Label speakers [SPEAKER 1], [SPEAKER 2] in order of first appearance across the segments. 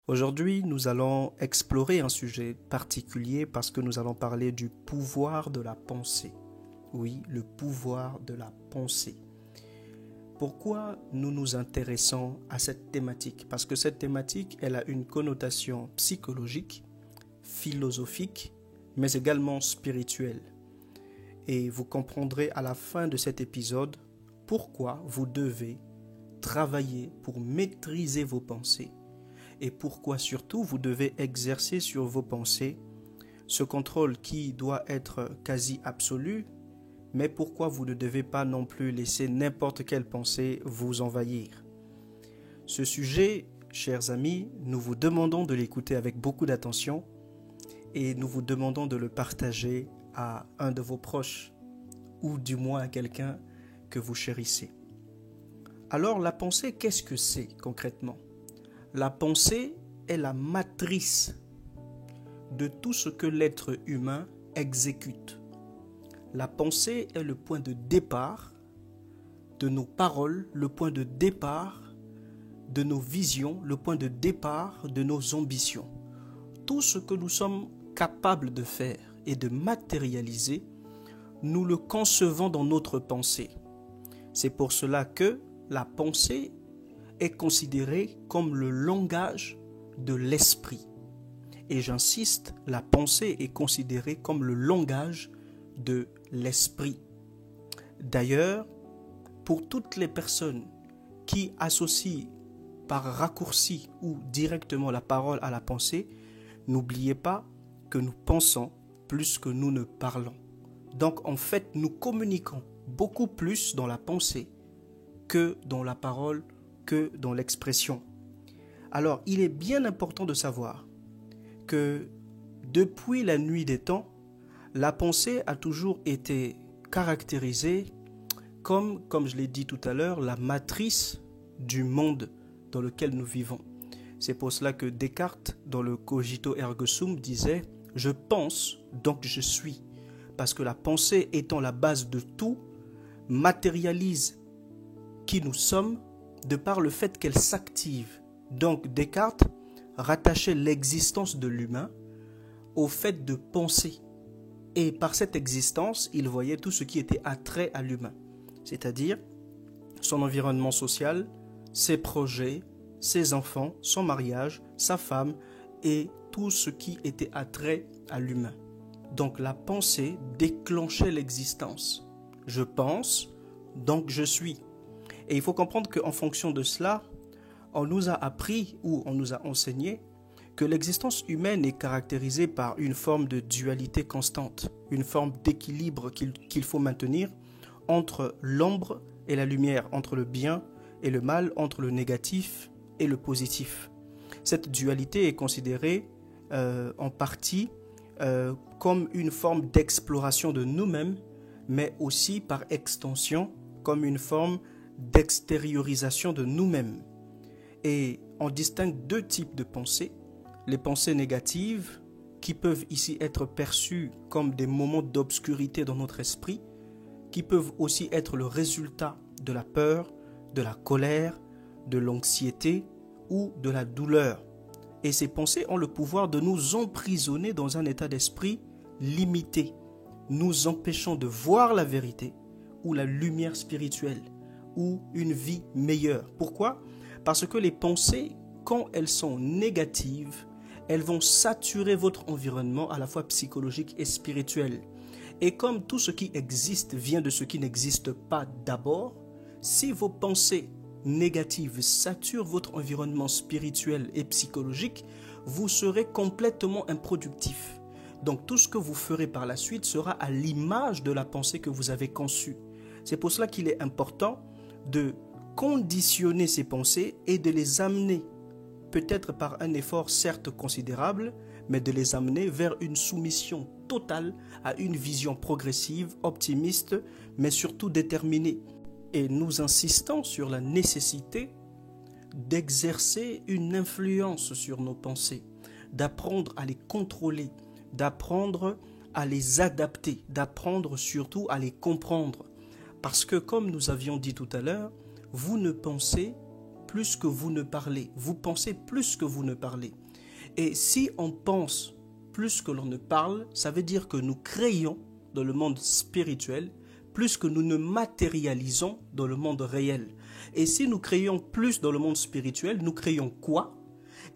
[SPEAKER 1] Aujourd'hui, nous allons explorer un sujet particulier parce que nous allons parler du pouvoir de la pensée. Oui, le pouvoir de la pensée. Pourquoi nous nous intéressons à cette thématique? Parce que cette thématique, elle a une connotation psychologique, philosophique, mais également spirituelle. Et vous comprendrez à la fin de cet épisode pourquoi vous devez travailler pour maîtriser vos pensées et pourquoi surtout vous devez exercer sur vos pensées ce contrôle qui doit être quasi absolu, mais pourquoi vous ne devez pas non plus laisser n'importe quelle pensée vous envahir. Ce sujet, chers amis, nous vous demandons de l'écouter avec beaucoup d'attention et nous vous demandons de le partager à un de vos proches ou du moins à quelqu'un que vous chérissez. Alors la pensée, qu'est-ce que c'est concrètement? La pensée est la matrice de tout ce que l'être humain exécute. La pensée est le point de départ de nos paroles, le point de départ de nos visions, le point de départ de nos ambitions. Tout ce que nous sommes capables de faire et de matérialiser, nous le concevons dans notre pensée. C'est pour cela que la pensée est considérée comme le langage de l'esprit. Et j'insiste, la pensée est considérée comme le langage de l'esprit. D'ailleurs, pour toutes les personnes qui associent par raccourci ou directement la parole à la pensée, n'oubliez pas que nous pensons plus que nous ne parlons. Donc en fait, nous communiquons beaucoup plus dans la pensée que dans la parole, que dans l'expression. Alors, il est bien important de savoir que depuis la nuit des temps, la pensée a toujours été caractérisée comme je l'ai dit tout à l'heure, la matrice du monde dans lequel nous vivons. C'est pour cela que Descartes, dans le Cogito ergo sum, disait « Je pense, donc je suis ». Parce que la pensée étant la base de tout, matérialise qui nous sommes de par le fait qu'elle s'active. Donc Descartes rattachait l'existence de l'humain au fait de penser. Et par cette existence, il voyait tout ce qui était attrait à l'humain. C'est-à-dire son environnement social, ses projets, ses enfants, son mariage, sa femme et tout ce qui était attrait à l'humain. Donc la pensée déclenchait l'existence. Je pense, donc je suis. Et il faut comprendre qu'en fonction de cela, on nous a appris ou on nous a enseigné que l'existence humaine est caractérisée par une forme de dualité constante, une forme d'équilibre qu'il faut maintenir entre l'ombre et la lumière, entre le bien et le mal, entre le négatif et le positif. Cette dualité est considérée en partie comme une forme d'exploration de nous-mêmes, mais aussi par extension comme une forme d'extériorisation de nous-mêmes. Et on distingue deux types de pensées. Les pensées négatives, qui peuvent ici être perçues comme des moments d'obscurité dans notre esprit, qui peuvent aussi être le résultat de la peur, de la colère, de l'anxiété ou de la douleur. Et ces pensées ont le pouvoir de nous emprisonner dans un état d'esprit limité, nous empêchant de voir la vérité ou la lumière spirituelle ou une vie meilleure. Pourquoi? Parce que les pensées, quand elles sont négatives, elles vont saturer votre environnement à la fois psychologique et spirituel. Et comme tout ce qui existe vient de ce qui n'existe pas d'abord, si vos pensées négatives saturent votre environnement spirituel et psychologique, vous serez complètement improductif. Donc tout ce que vous ferez par la suite sera à l'image de la pensée que vous avez conçue. C'est pour cela qu'il est important de conditionner ces pensées et de les amener, peut-être par un effort certes considérable, mais de les amener vers une soumission totale à une vision progressive, optimiste, mais surtout déterminée. Et nous insistons sur la nécessité d'exercer une influence sur nos pensées, d'apprendre à les contrôler, d'apprendre à les adapter, d'apprendre surtout à les comprendre. Parce que comme nous avions dit tout à l'heure, vous ne pensez plus que vous ne parlez. Vous pensez plus que vous ne parlez. Et si on pense plus que l'on ne parle, ça veut dire que nous créons dans le monde spirituel plus que nous ne matérialisons dans le monde réel. Et si nous créons plus dans le monde spirituel, nous créons quoi?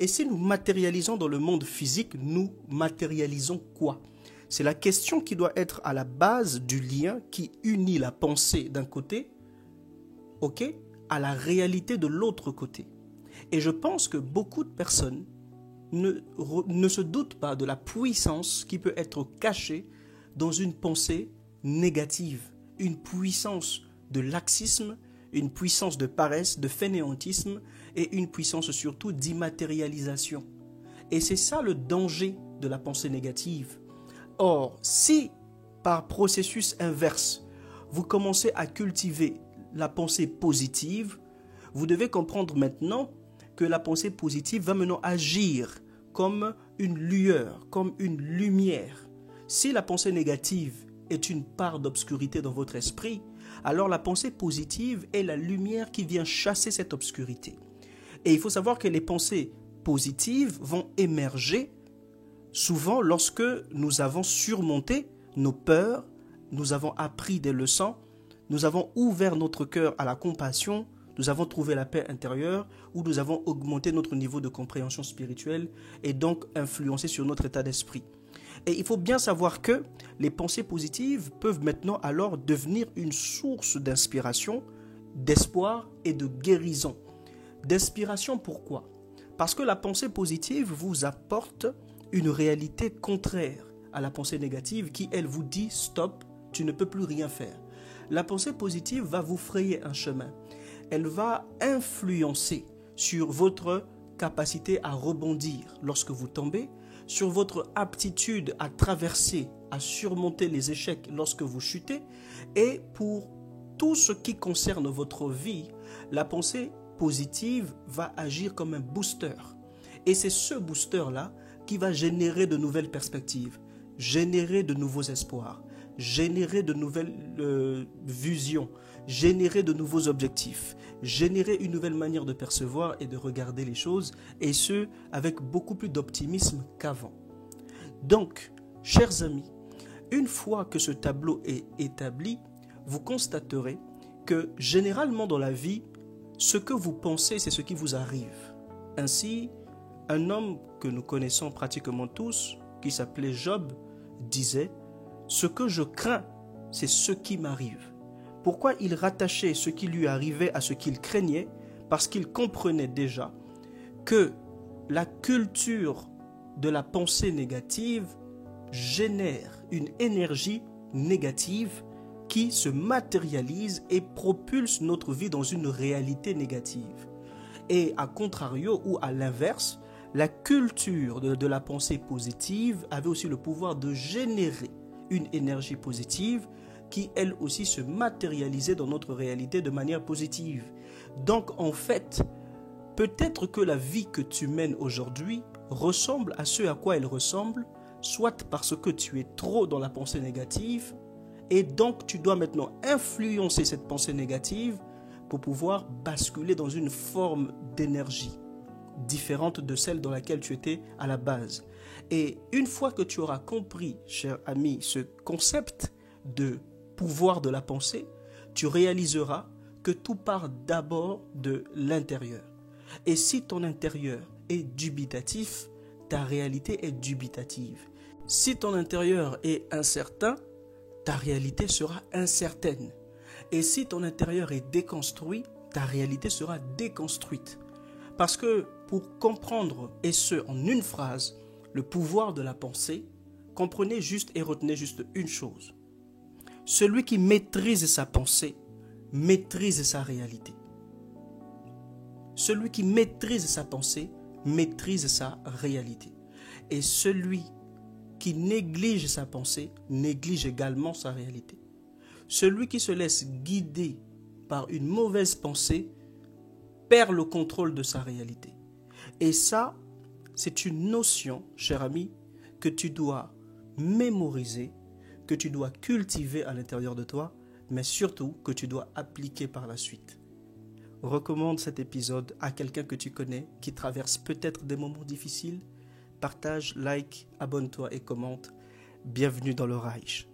[SPEAKER 1] Et si nous matérialisons dans le monde physique, nous matérialisons quoi? C'est la question qui doit être à la base du lien qui unit la pensée d'un côté, ok, à la réalité de l'autre côté. Et je pense que beaucoup de personnes ne se doutent pas de la puissance qui peut être cachée dans une pensée négative, une puissance de laxisme, une puissance de paresse, de fainéantisme et une puissance surtout d'immatérialisation. Et c'est ça le danger de la pensée négative. Or, si par processus inverse, vous commencez à cultiver la pensée positive, vous devez comprendre maintenant que la pensée positive va maintenant agir comme une lueur, comme une lumière. Si la pensée négative est une part d'obscurité dans votre esprit, alors la pensée positive est la lumière qui vient chasser cette obscurité. Et il faut savoir que les pensées positives vont émerger souvent lorsque nous avons surmonté nos peurs, nous avons appris des leçons, nous avons ouvert notre cœur à la compassion, nous avons trouvé la paix intérieure ou nous avons augmenté notre niveau de compréhension spirituelle et donc influencé sur notre état d'esprit. Et il faut bien savoir que les pensées positives peuvent maintenant alors devenir une source d'inspiration, d'espoir et de guérison. D'inspiration pourquoi? Parce que la pensée positive vous apporte une réalité contraire à la pensée négative qui, elle, vous dit « stop, tu ne peux plus rien faire ». La pensée positive va vous frayer un chemin. Elle va influencer sur votre capacité à rebondir lorsque vous tombez, sur votre aptitude à traverser, à surmonter les échecs lorsque vous chutez. Et pour tout ce qui concerne votre vie, la pensée positive va agir comme un booster. Et c'est ce booster-là qui va générer de nouvelles perspectives, générer de nouveaux espoirs, générer de nouvelles visions, générer de nouveaux objectifs, générer une nouvelle manière de percevoir et de regarder les choses, et ce, avec beaucoup plus d'optimisme qu'avant. Donc, chers amis, une fois que ce tableau est établi, vous constaterez que généralement dans la vie, ce que vous pensez, c'est ce qui vous arrive. Ainsi, un homme que nous connaissons pratiquement tous, qui s'appelait Job, disait « Ce que je crains, c'est ce qui m'arrive ». Pourquoi il rattachait ce qui lui arrivait à ce qu'il craignait? Parce qu'il comprenait déjà que la culture de la pensée négative génère une énergie négative qui se matérialise et propulse notre vie dans une réalité négative. Et à contrario ou à l'inverse, la culture de la pensée positive avait aussi le pouvoir de générer une énergie positive qui elle aussi se matérialisait dans notre réalité de manière positive. Donc en fait, peut-être que la vie que tu mènes aujourd'hui ressemble à ce à quoi elle ressemble, soit parce que tu es trop dans la pensée négative, et donc tu dois maintenant influencer cette pensée négative pour pouvoir basculer dans une forme d'énergie différente de celle dans laquelle tu étais à la base. Et une fois que tu auras compris, cher ami, ce concept de pouvoir de la pensée, tu réaliseras que tout part d'abord de l'intérieur. Et si ton intérieur est dubitatif, ta réalité est dubitative. Si ton intérieur est incertain, ta réalité sera incertaine. Et si ton intérieur est déconstruit, ta réalité sera déconstruite. Parce que pour comprendre, et ce en une phrase, le pouvoir de la pensée, comprenez juste et retenez juste une chose. Celui qui maîtrise sa pensée, maîtrise sa réalité. Celui qui maîtrise sa pensée, maîtrise sa réalité. Et celui qui néglige sa pensée, néglige également sa réalité. Celui qui se laisse guider par une mauvaise pensée, perd le contrôle de sa réalité. Et ça, c'est une notion, cher ami, que tu dois mémoriser, que tu dois cultiver à l'intérieur de toi, mais surtout que tu dois appliquer par la suite. recommande cet épisode à quelqu'un que tu connais qui traverse peut-être des moments difficiles. Partage, like, abonne-toi et commente. Bienvenue dans le Reich.